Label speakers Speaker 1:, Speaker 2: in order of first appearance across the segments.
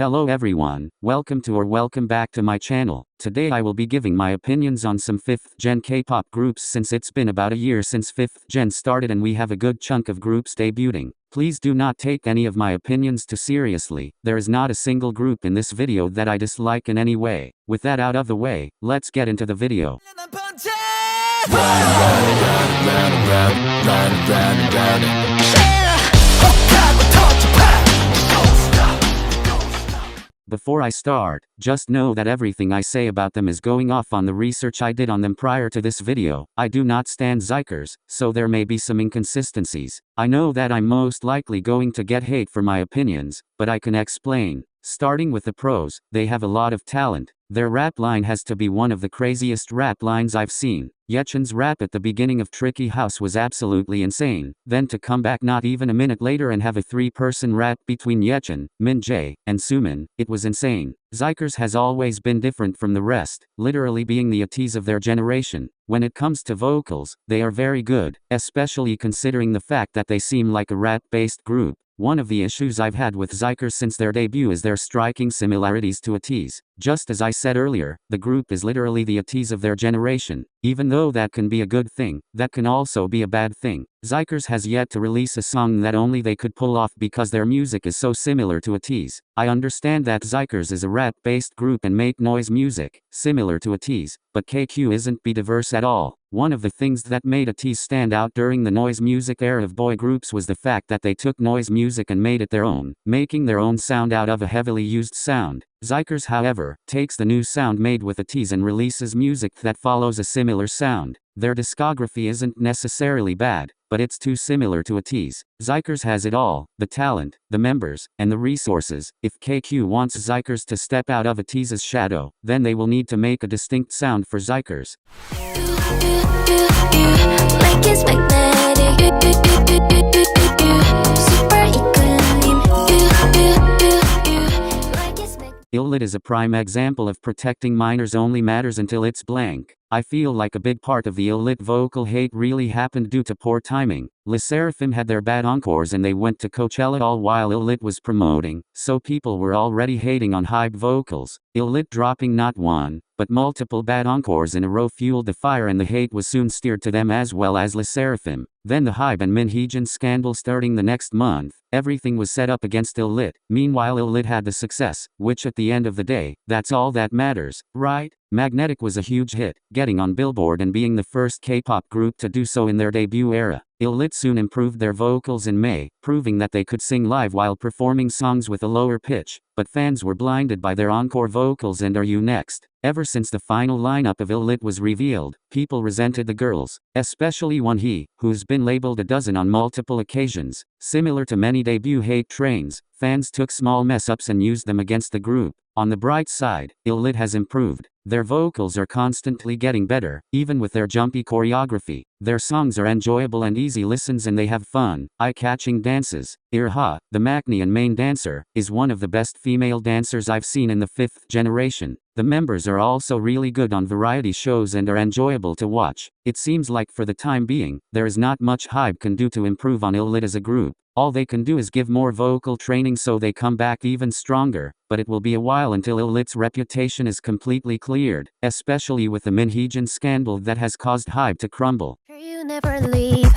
Speaker 1: Hello everyone, welcome back to my channel. Today I will be giving my opinions on some 5th gen K-pop groups since it's been about a year since 5th gen started and we have a good chunk of groups debuting. Please do not take any of my opinions too seriously. There is not a single group in this video that I dislike in any way. With that out of the way, let's get into the video. Before I start, just know that everything I say about them is going off on the research I did on them prior to this video. I do not stand Zykers, so there may be some inconsistencies. I know that I'm most likely going to get hate for my opinions, but I can explain. Starting with the pros, they have a lot of talent. Their rap line has to be one of the craziest rap lines I've seen. Yechen's rap at the beginning of Tricky House was absolutely insane. Then to come back not even a minute later and have a 3-person rap between Yechen, Minjae, and Sumin, it was insane. Zykers has always been different from the rest, literally being the Ateez of their generation. When it comes to vocals, they are very good, especially considering the fact that they seem like a rap-based group. One of the issues I've had with Zykers since their debut is their striking similarities to Ateez. Just as I said earlier, the group is literally the Ateez of their generation. Even though that can be a good thing, that can also be a bad thing. Zykers has yet to release a song that only they could pull off because their music is so similar to Ateez. I understand that Zykers is a rap-based group and make noise music, similar to Ateez, but KQ isn't be diverse at all. One of the things that made Ateez stand out during the noise music era of boy groups was the fact that they took noise music and made it their own, making their own sound out of a heavily used sound. Zykers, however, takes the new sound made with Ateez and releases music that follows a similar sound. Their discography isn't necessarily bad, but it's too similar to Ateez. Zykers has it all: the talent, the members, and the resources. If KQ wants Zykers to step out of Ateez's shadow, then they will need to make a distinct sound for Zykers. Illit is a prime example of protecting minors only matters until it's blank. I feel like a big part of the Illit vocal hate really happened due to poor timing. LE SSERAFIM had their bad encores and they went to Coachella all while Illit was promoting, so people were already hating on HYBE vocals. Illit dropping not one, but multiple bad encores in a row fueled the fire and the hate was soon steered to them as well as LE SSERAFIM. Then the HYBE and Minheejin scandal starting the next month. Everything was set up against Illit. Meanwhile Illit had the success, which at the end of the day, that's all that matters, right? Magnetic was a huge hit, getting on Billboard and being the first K-pop group to do so in their debut era. Illit soon improved their vocals in May, proving that they could sing live while performing songs with a lower pitch, but fans were blinded by their encore vocals and Are You Next? Ever since the final lineup of Illit was revealed, people resented the girls, especially Wonhee, who's been labeled a dozen on multiple occasions. Similar to many debut hate trains, fans took small mess-ups and used them against the group. On the bright side, Illit has improved. Their vocals are constantly getting better, even with their jumpy choreography. Their songs are enjoyable and easy listens and they have fun, eye-catching dances. Irha, the Maknae and main dancer, is one of the best female dancers I've seen in the 5th generation. The members are also really good on variety shows and are enjoyable to watch. It seems like for the time being, there is not much HYBE can do to improve on Illit as a group. All they can do is give more vocal training so they come back even stronger, but it will be a while until Illit's reputation is completely cleared, especially with the Minheejin scandal that has caused HYBE to crumble.
Speaker 2: You never leave.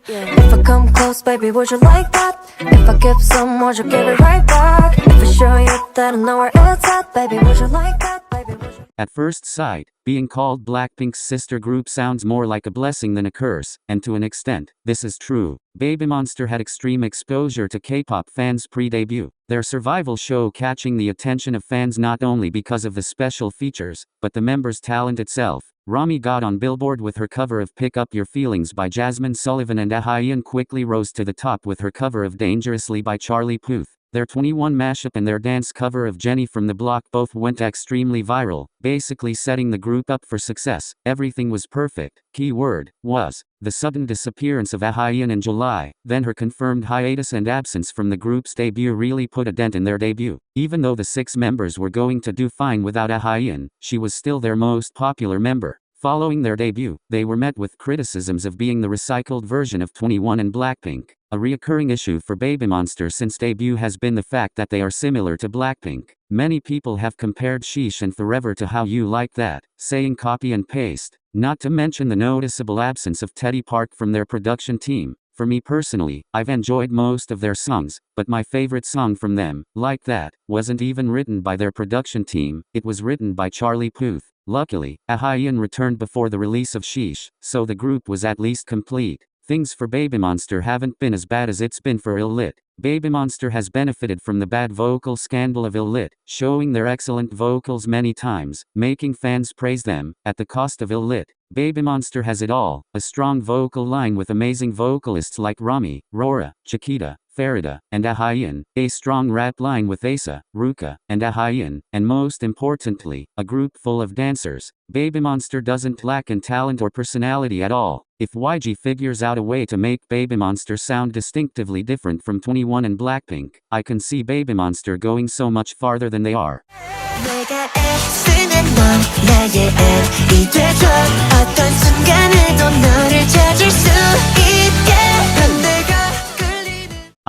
Speaker 2: If I come close, baby, would you like that? If I give some, would you give it right back? If I show you that I know where it's at, baby, would you like that? Baby, would you?
Speaker 1: At first sight, being called Blackpink's sister group sounds more like a blessing than a curse, and to an extent, this is true. Babymonster had extreme exposure to K-pop fans pre-debut, their survival show catching the attention of fans not only because of the special features, but the members' talent itself. Rami got on Billboard with her cover of Pick Up Your Feelings by Jasmine Sullivan and ENHYPEN quickly rose to the top with her cover of Dangerously by Charlie Puth. Their 21 mashup and their dance cover of Jenny from the Block both went extremely viral, basically setting the group up for success. Everything was perfect. Key word was the sudden disappearance of ENHYPEN in July, then her confirmed hiatus and absence from the group's debut really put a dent in their debut. Even though the 6 members were going to do fine without ENHYPEN, she was still their most popular member. Following their debut, they were met with criticisms of being the recycled version of 21 and Blackpink. A reoccurring issue for Babymonster since debut has been the fact that they are similar to Blackpink. Many people have compared Sheesh and Forever to How You Like That, saying copy and paste, not to mention the noticeable absence of Teddy Park from their production team. For me personally, I've enjoyed most of their songs, but my favorite song from them, Like That, wasn't even written by their production team, it was written by Charlie Puth. Luckily, ENHYPEN returned before the release of Sheesh, so the group was at least complete. Things for Babymonster haven't been as bad as it's been for Illit. Babymonster has benefited from the bad vocal scandal of Illit, showing their excellent vocals many times, making fans praise them, at the cost of Illit. Babymonster has it all, a strong vocal line with amazing vocalists like Rami, Rora, Chiquita, Farida, and ENHYPEN, a strong rap line with Aespa, Ruka, and ENHYPEN, and most importantly, a group full of dancers. Babymonster doesn't lack in talent or personality at all. If YG figures out a way to make Babymonster sound distinctively different from 21 and Blackpink, I can see Babymonster going so much farther than they are.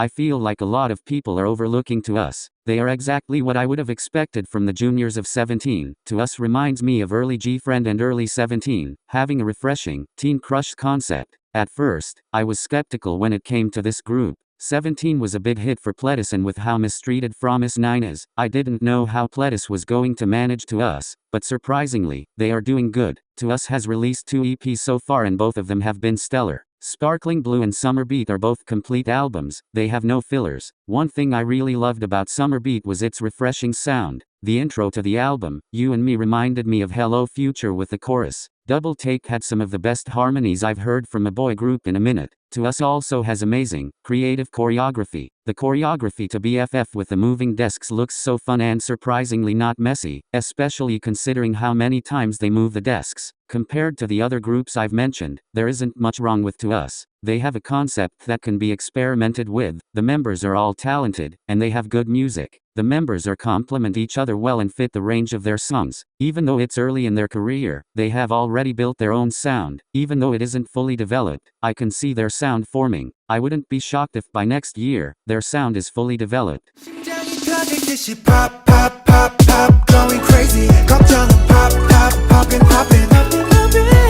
Speaker 1: I feel like a lot of people are overlooking to us. They are exactly what I would have expected from the juniors of 17. To us reminds me of early G-Friend and early 17, having a refreshing, teen crush concept. At first, I was skeptical when it came to this group. 17 was a big hit for Pledis, and with how mistreated Fromis 9 is, I didn't know how Pledis was going to manage to us, but surprisingly, they are doing good. To us has released 2 EPs so far and both of them have been stellar. Sparkling Blue and Summer Beat are both complete albums, they have no fillers. One thing I really loved about Summer Beat was its refreshing sound. The intro to the album, You and Me, reminded me of Hello Future with the chorus. Double Take had some of the best harmonies I've heard from a boy group in a minute. To Us also has amazing, creative choreography. The choreography to BFF with the moving desks looks so fun and surprisingly not messy, especially considering how many times they move the desks. Compared to the other groups I've mentioned, there isn't much wrong with To Us. They have a concept that can be experimented with, the members are all talented, and they have good music. The members are complement each other well and fit the range of their songs. Even though it's early in their career, they have already built their own sound. Even though it isn't fully developed, I can see their sound forming. I wouldn't be shocked if by next year, their sound is fully developed.
Speaker 3: Pop, pop, pop, pop, going crazy. 걱정은 pop, pop, poppin', poppin'.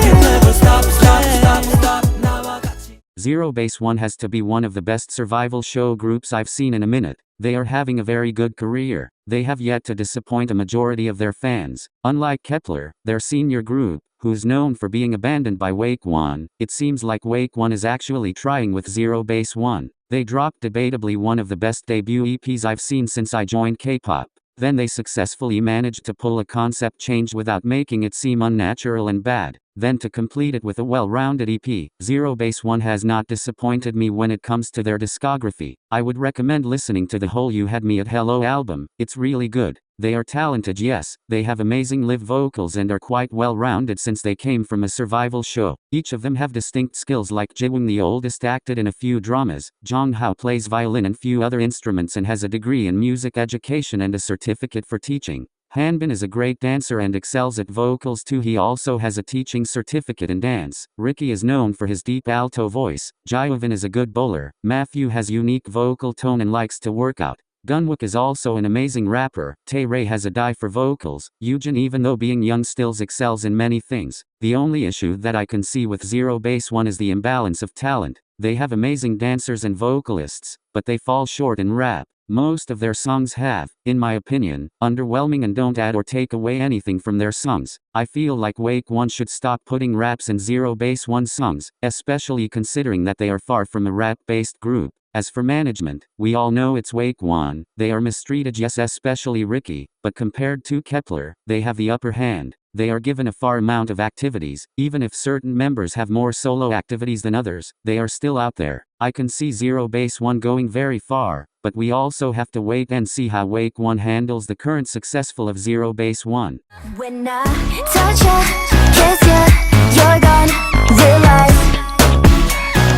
Speaker 3: You never stop, stop, stop, stop. 나와 같이.
Speaker 1: Zero Base One has to be one of the best survival show groups I've seen in a minute. They are having a very good career. They have yet to disappoint a majority of their fans. Unlike Kepler, their senior group, who's known for being abandoned by Wake One, it seems like Wake One is actually trying with Zero Base One. They dropped debatably one of the best debut EPs I've seen since I joined K-pop. Then they successfully managed to pull a concept change without making it seem unnatural and bad. Then to complete it with a well-rounded EP, Zero Base One has not disappointed me when it comes to their discography. I would recommend listening to the whole You Had Me at Hello album, it's really good. They are talented, yes, they have amazing live vocals and are quite well-rounded since they came from a survival show. Each of them have distinct skills, like Jiwoong, the oldest, acted in a few dramas, Jonghao plays violin and few other instruments and has a degree in music education and a certificate for teaching. Hanbin is a great dancer and excels at vocals too. He also has a teaching certificate in dance. Ricky is known for his deep alto voice. Jyovan is a good bowler. Matthew has unique vocal tone and likes to work out. Gunwook is also an amazing rapper. Tae-rae has a die for vocals. Yujin, even though being young, still excels in many things. The only issue that I can see with Zero Base One is the imbalance of talent. They have amazing dancers and vocalists, but they fall short in rap. Most of their songs have, in my opinion, underwhelming and don't add or take away anything from their songs. I feel like Wake One should stop putting raps in Zero Base One songs, especially considering that they are far from a rap-based group. As for management, we all know it's Wake One. They are mistreated, yes, especially Ricky, but compared to Kepler, they have the upper hand. They are given a far amount of activities. Even if certain members have more solo activities than others, they are still out there. I can see Zero Base One going very far, but we also have to wait and see how Wake One handles the current successful of Zero Base One.
Speaker 2: When I touch ya, kiss ya, you're gone, realize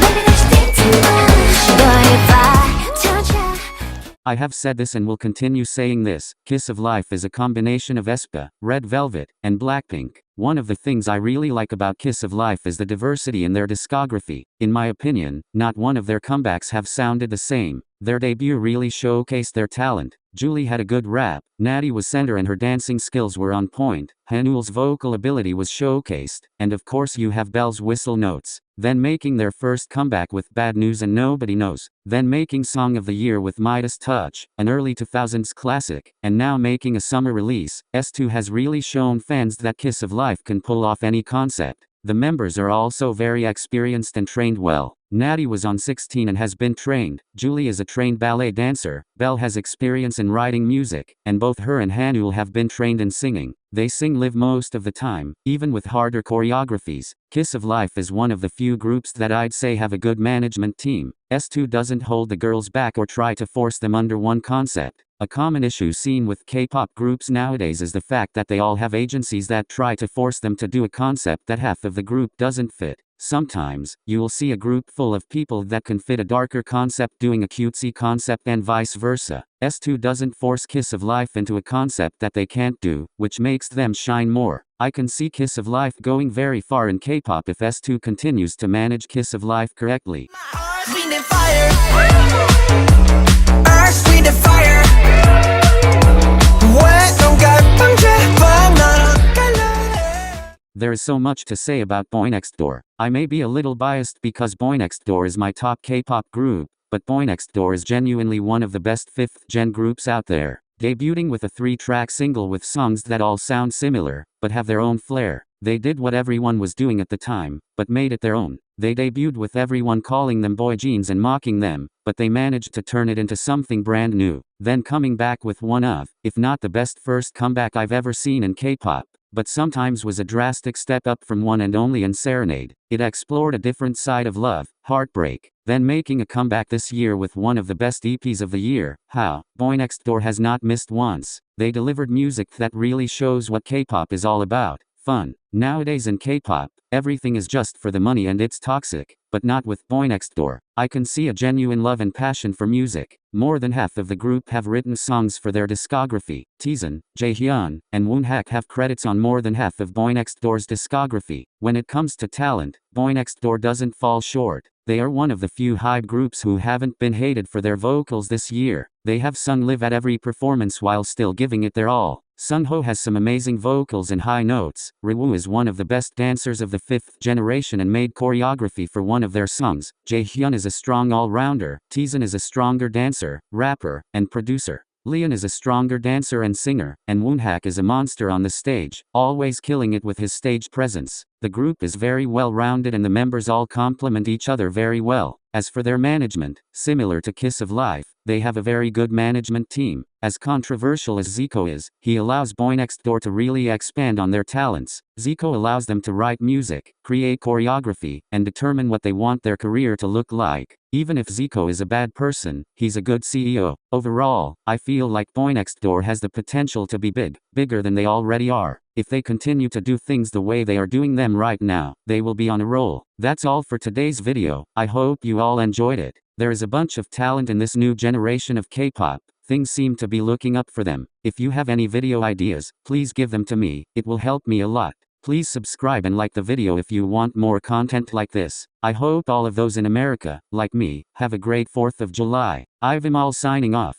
Speaker 2: maybe that's think too much. But if I touch ya,
Speaker 1: I have said this and will continue saying this. Kiss of Life is a combination of Aespa, Red Velvet, and Blackpink. One of the things I really like about Kiss of Life is the diversity in their discography. In my opinion, not one of their comebacks have sounded the same. Their debut really showcased their talent. Julie had a good rap, Natty was center and her dancing skills were on point, Haneul's vocal ability was showcased, and of course you have Belle's whistle notes. Then making their first comeback with Bad News and Nobody Knows, then making Song of the Year with Midas Touch, an early 2000s classic, and now making a summer release. S2 has really shown fans that Kiss of Life can pull off any concept. The members are also very experienced and trained well. Natty was on 16 and has been trained. Julie is a trained ballet dancer. Belle has experience in writing music, and both her and Haneul have been trained in singing. They sing live most of the time, even with harder choreographies. Kiss of Life is one of the few groups that I'd say have a good management team. S2 doesn't hold the girls back or try to force them under one concept. A common issue seen with K-pop groups nowadays is the fact that they all have agencies that try to force them to do a concept that half of the group doesn't fit. Sometimes, you'll see a group full of people that can fit a darker concept doing a cutesy concept and vice versa. S2 doesn't force Kiss of Life into a concept that they can't do, which makes them shine more. I can see Kiss of Life going very far in K-pop if S2 continues to manage Kiss of Life correctly. There is so much to say about BOYNEXTDOOR. I may be a little biased because BOYNEXTDOOR is my top K-pop group, but BOYNEXTDOOR is genuinely one of the best 5th-gen groups out there. Debuting with a 3-track single with songs that all sound similar, but have their own flair. They did what everyone was doing at the time, but made it their own. They debuted with everyone calling them boy jeans and mocking them, but they managed to turn it into something brand new. Then coming back with one of, if not the best first comeback I've ever seen in K-pop, but sometimes was a drastic step up from One and Only and Serenade. It explored a different side of love, heartbreak, then making a comeback this year with one of the best EPs of the year. How? BOYNEXTDOOR has not missed once. They delivered music that really shows what K-pop is all about. Fun. Nowadays in K-pop, everything is just for the money and it's toxic, but not with BOYNEXTDOOR. I can see a genuine love and passion for music. More than half of the group have written songs for their discography. Nctzen, Jaehyun, and Woonhak have credits on more than half of BOYNEXTDOOR's discography. When it comes to talent, BOYNEXTDOOR doesn't fall short. They are one of the few HYBE groups who haven't been hated for their vocals this year. They have sung live at every performance while still giving it their all. Sunho has some amazing vocals and high notes. Reveluv is one of the best dancers of the 5th generation and made choreography for one of their songs. Jaehyun is a strong all-rounder. Nctzen is a stronger dancer, rapper, and producer. Leon is a stronger dancer and singer, and Woonhak is a monster on the stage, always killing it with his stage presence. The group is very well-rounded and the members all complement each other very well. As for their management, similar to Kiss of Life, they have a very good management team. As controversial as Zico is, he allows BOYNEXTDOOR to really expand on their talents. Zico allows them to write music, create choreography, and determine what they want their career to look like. Even if Zico is a bad person, he's a good CEO. Overall, I feel like BOYNEXTDOOR has the potential to be bigger than they already are. If they continue to do things the way they are doing them right now, they will be on a roll. That's all for today's video. I hope you all enjoyed it. There is a bunch of talent in this new generation of K-pop. Things seem to be looking up for them. If you have any video ideas, please give them to me. It will help me a lot. Please subscribe and like the video if you want more content like this. I hope all of those in America, like me, have a great 4th of July. Ivimolzz signing off.